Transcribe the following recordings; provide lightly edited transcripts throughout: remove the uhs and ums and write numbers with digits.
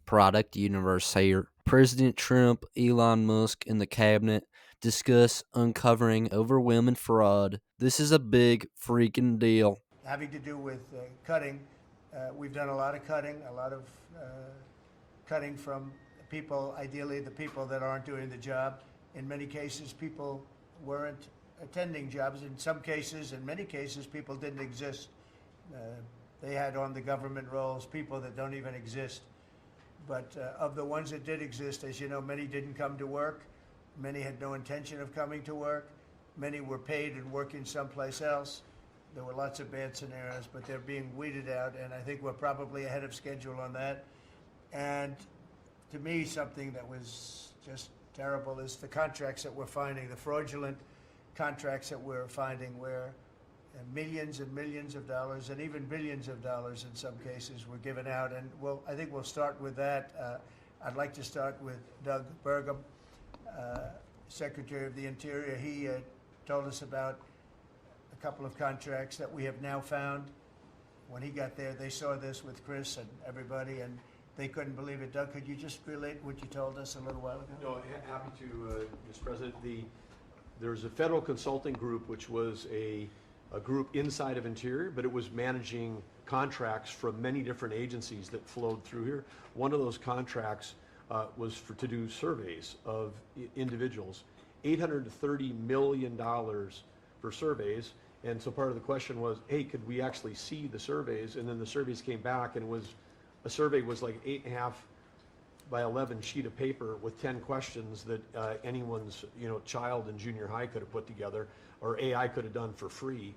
product universe here. President Trump, Elon Musk, and the cabinet discuss uncovering overwhelming fraud. This is a big freaking deal. Having to do with cutting. We've done a lot of cutting, cutting from people, ideally the people that aren't doing the job. In many cases, people weren't attending jobs. In some cases, in many cases, people didn't exist. They had on the government rolls people that don't even exist. But of the ones that did exist, as you know, many didn't come to work. Many had no intention of coming to work. Many were paid and working someplace else. There were lots of bad scenarios, but they're being weeded out, and I think we're probably ahead of schedule on that. And to me, something that was just terrible is the contracts that we're finding, the fraudulent contracts that we're finding where millions and millions of dollars and even billions of dollars in some cases were given out. And I think we'll start with that. I'd like to start with Doug Burgum, Secretary of the Interior. He told us about a couple of contracts that we have now found. When he got there, they saw this with Chris and everybody, and they couldn't believe it. Doug, could you just relate what you told us a little while ago? No, happy to, Mr. President. There's a federal consulting group, which was a group inside of Interior, but it was managing contracts from many different agencies that flowed through here. One of those contracts was to do surveys of individuals, $830 million for surveys. And so part of the question was, hey, could we actually see the surveys? And then the surveys came back, and a survey was like 8.5 by 11 sheet of paper with 10 questions that anyone's child in junior high could have put together, or AI could have done for free.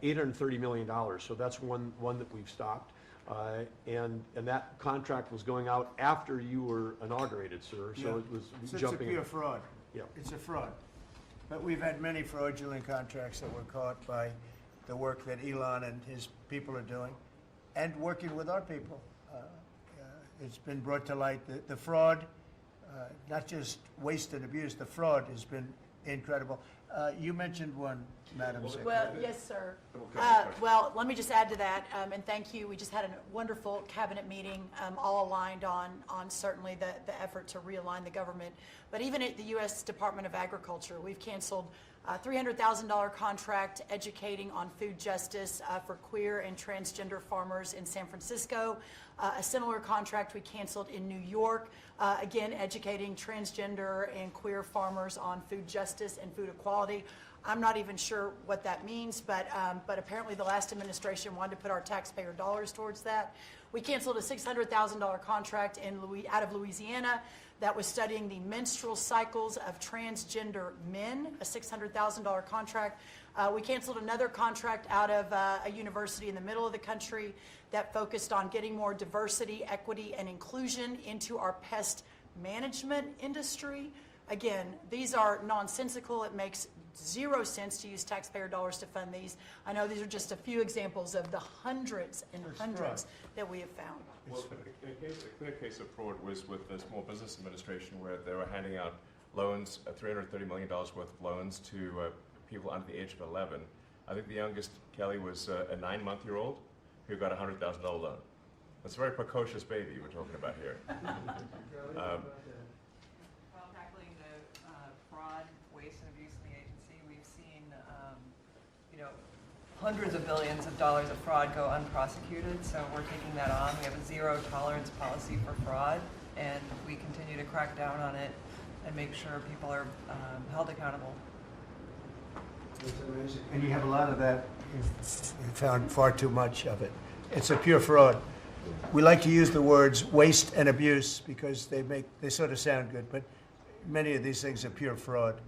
$830 million. So that's one that we've stopped. And that contract was going out after you were inaugurated, sir. So Yeah. it was So jumping. It's a pure fraud. Yeah. It's a fraud. But we've had many fraudulent contracts that were caught by the work that Elon and his people are doing, and working with our people. It's been brought to light. The fraud, not just waste and abuse, the fraud has been incredible. You mentioned one, Madam Secretary. Well, yes, sir. Well, let me just add to that, and thank you. We just had a wonderful cabinet meeting, all aligned on certainly the effort to realign the government. But even at the U.S. Department of Agriculture, we've canceled a $300,000 contract educating on food justice for queer and transgender farmers in San Francisco. A similar contract we canceled in New York, again, educating transgender and queer farmers on food justice and food equality. I'm not even sure what that means, but apparently the last administration wanted to put our taxpayer dollars towards that. We canceled a $600,000 contract out of Louisiana that was studying the menstrual cycles of transgender men, a $600,000 contract. We canceled another contract out of a university in the middle of the country that focused on getting more diversity, equity, and inclusion into our pest management industry. Again, these are nonsensical. It makes zero sense to use taxpayer dollars to fund these. I know these are just a few examples of the hundreds and hundreds that we have found. Well, a clear case of fraud was with the Small Business Administration, where they were handing out loans, $330 million worth of loans to people under the age of 11. I think the youngest, Kelly, was a 9-month-old who got a $100,000 loan. That's a very precocious baby we're talking about here. While tackling the fraud, waste, and abuse in the agency, we've seen hundreds of billions of dollars of fraud go unprosecuted, so we're taking that on. We have a zero tolerance policy for fraud, and we continue to crack down on it and make sure people are held accountable. It's amazing. And you have a lot of that. You found far too much of it. It's a pure fraud. We like to use the words waste and abuse because they sort of sound good, but many of these things are pure fraud.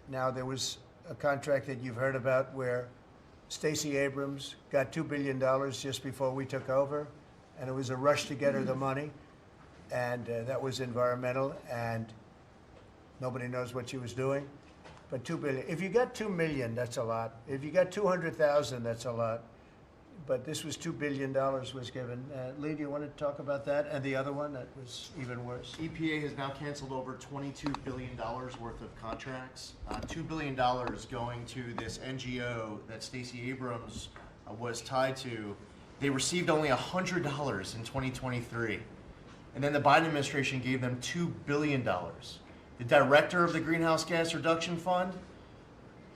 Now, there was a contract that you've heard about where Stacey Abrams got $2 billion just before we took over, and it was a rush to get her the money, and that was environmental, and nobody knows what she was doing. But $2 billion. If you got $2 million, that's a lot. If you got 200,000, that's a lot. But this was $2 billion was given. Lee, do you want to talk about that? And the other one that was even worse? EPA has now canceled over $22 billion worth of contracts. $2 billion going to this NGO that Stacey Abrams was tied to. They received only $100 in 2023. And then the Biden administration gave them $2 billion. The director of the Greenhouse Gas Reduction Fund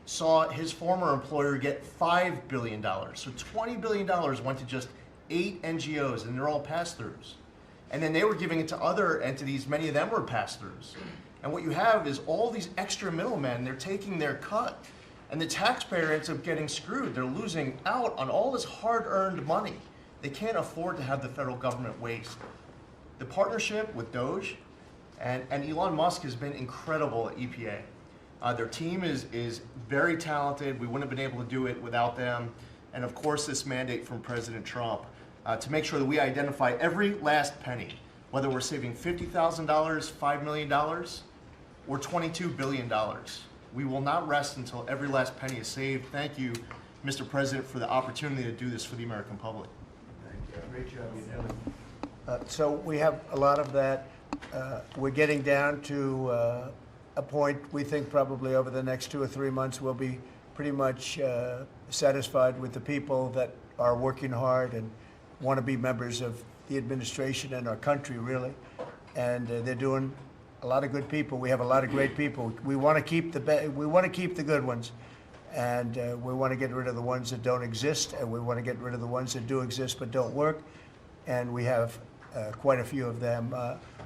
saw his former employer get $5 billion. So $20 billion went to just 8 NGOs, and they're all pass-throughs. And then they were giving it to other entities, many of them were pass-throughs. And what you have is all these extra middlemen, they're taking their cut. And the taxpayer ends up getting screwed. They're losing out on all this hard-earned money. They can't afford to have the federal government waste. The partnership with Doge and Elon Musk has been incredible at EPA. Their team is very talented. We wouldn't have been able to do it without them. And of course, this mandate from President Trump to make sure that we identify every last penny, whether we're saving $50,000, $5 million, or $22 billion. We will not rest until every last penny is saved. Thank you, Mr. President, for the opportunity to do this for the American public. Thank you. Great job, you know. So we have a lot of that. We're getting down to a point we think probably over the next 2 or 3 months we'll be pretty much satisfied with the people that are working hard and want to be members of the administration and our country, really. And they're doing a lot of good people. We have a lot of great people. We want to keep the good ones, and we want to get rid of the ones that don't exist, and we want to get rid of the ones that do exist but don't work. And we have quite a few of them.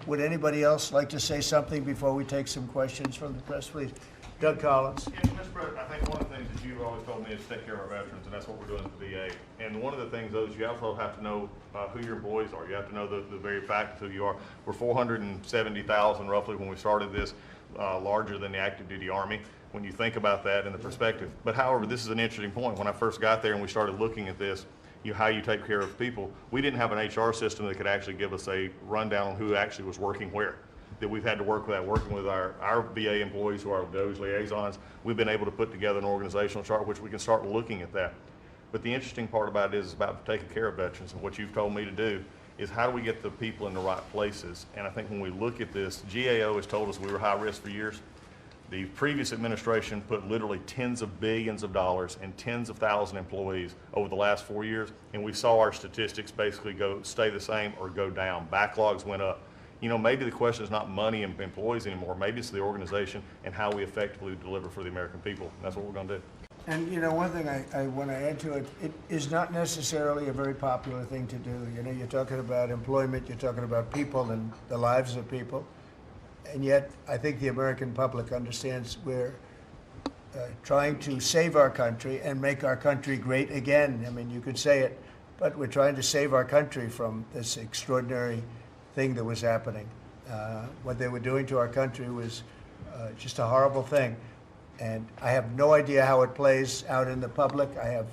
Would anybody else like to say something before we take some questions from the press, please? Doug Collins. Yes, Mr. President, I think one of the things that you've always told me is take care of our veterans, and that's what we're doing at the VA. And one of the things, though, is you also have to know who your employees are. You have to know the very fact of who you are. We're 470,000 roughly when we started this, larger than the active duty Army, when you think about that in the perspective. But however, this is an interesting point. When I first got there and we started looking at this, how you take care of people, we didn't have an HR system that could actually give us a rundown on who actually was working where. That we've had to work with that, working with our VA employees who are those liaisons. We've been able to put together an organizational chart which we can start looking at that. But the interesting part about it is about taking care of veterans, and what you've told me to do is how do we get the people in the right places. And I think when we look at this, GAO has told us we were high risk for years. The previous administration put literally tens of billions of dollars and tens of thousands of employees over the last 4 years, and we saw our statistics basically stay the same or go down. Backlogs went up. You know, maybe the question is not money and employees anymore. Maybe it's the organization and how we effectively deliver for the American people. And that's what we're going to do. And you know, one thing I want to add to it, it is not necessarily a very popular thing to do. You know, you're talking about employment, you're talking about people and the lives of people. And yet, I think the American public understands we're trying to save our country and make our country great again. I mean, you could say it, but we're trying to save our country from this extraordinary thing that was happening. What they were doing to our country was just a horrible thing. And I have no idea how it plays out in the public. I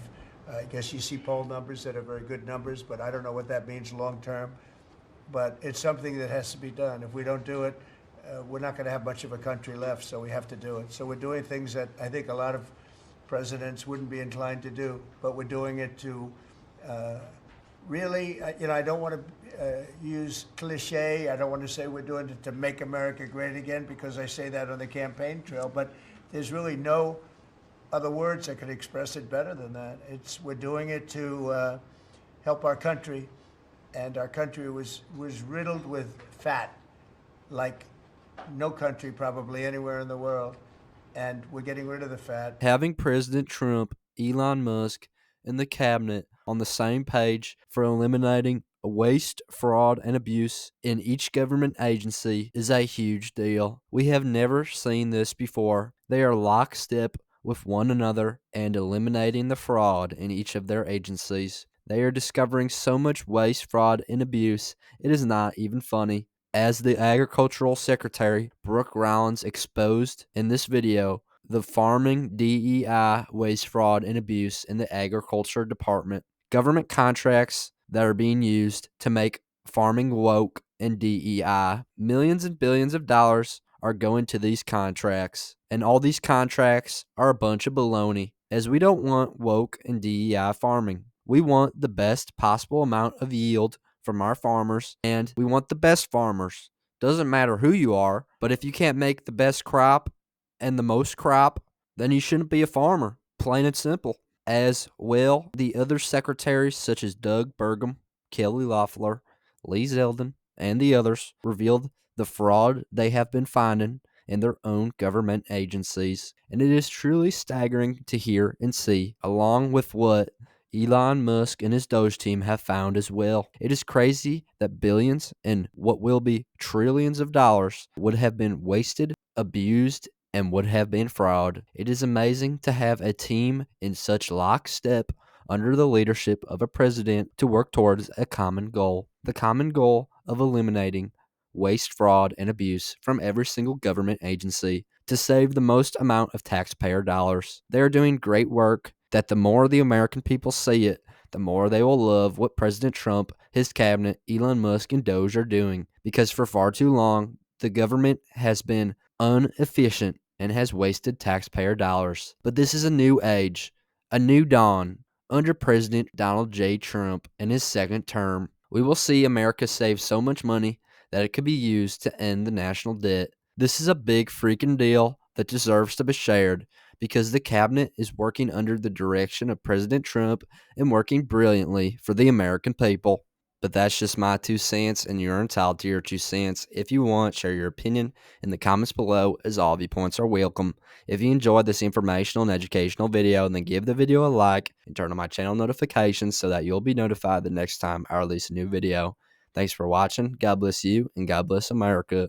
guess you see poll numbers that are very good numbers, but I don't know what that means long term. But it's something that has to be done. If we don't do it, we're not going to have much of a country left, so we have to do it. So we're doing things that I think a lot of presidents wouldn't be inclined to do, but we're doing it to really, you know, I don't want to use cliche. I don't want to say we're doing it to make America great again, because I say that on the campaign trail, but there's really no other words that could express it better than that. We're doing it to help our country, and our country was riddled with fat, like no country probably anywhere in the world, and we're getting rid of the fat. Having President Trump, Elon Musk, and the cabinet on the same page for eliminating waste, fraud, and abuse in each government agency is a huge deal. We have never seen this before. They are lockstep with one another and eliminating the fraud in each of their agencies. They are discovering so much waste, fraud, and abuse, it is not even funny. As the Agricultural Secretary, Brooke Rollins, exposed in this video, the farming DEI waste, fraud, and abuse in the Agriculture Department. Government contracts that are being used to make farming woke and DEI. Millions and billions of dollars are going to these contracts, and all these contracts are a bunch of baloney, as we don't want woke and DEI farming. We want the best possible amount of yield from our farmers, and we want the best farmers. Doesn't matter who you are, but if you can't make the best crop and the most crop, then you shouldn't be a farmer. Plain and simple. As well, the other secretaries such as Doug Burgum, Kelly Loeffler, Lee Zeldin, and the others revealed the fraud they have been finding in their own government agencies. And it is truly staggering to hear and see, along with what Elon Musk and his Doge team have found as well. It is crazy that billions and what will be trillions of dollars would have been wasted, abused, and would have been fraud. It is amazing to have a team in such lockstep under the leadership of a president to work towards a common goal. The common goal of eliminating waste, fraud, and abuse from every single government agency to save the most amount of taxpayer dollars. They are doing great work that the more the American people see it, the more they will love what President Trump, his cabinet, Elon Musk, and Doge are doing. Because for far too long, the government has been inefficient and has wasted taxpayer dollars. But this is a new age, a new dawn. Under President Donald J. Trump in his second term, we will see America save so much money that it could be used to end the national debt. This is a big freaking deal that deserves to be shared because the cabinet is working under the direction of President Trump and working brilliantly for the American people. But that's just my 2 cents, and you're entitled to your 2 cents. If you want, share your opinion in the comments below, as all viewpoints are welcome. If you enjoyed this informational and educational video, then give the video a like and turn on my channel notifications so that you'll be notified the next time I release a new video. Thanks for watching. God bless you, and God bless America.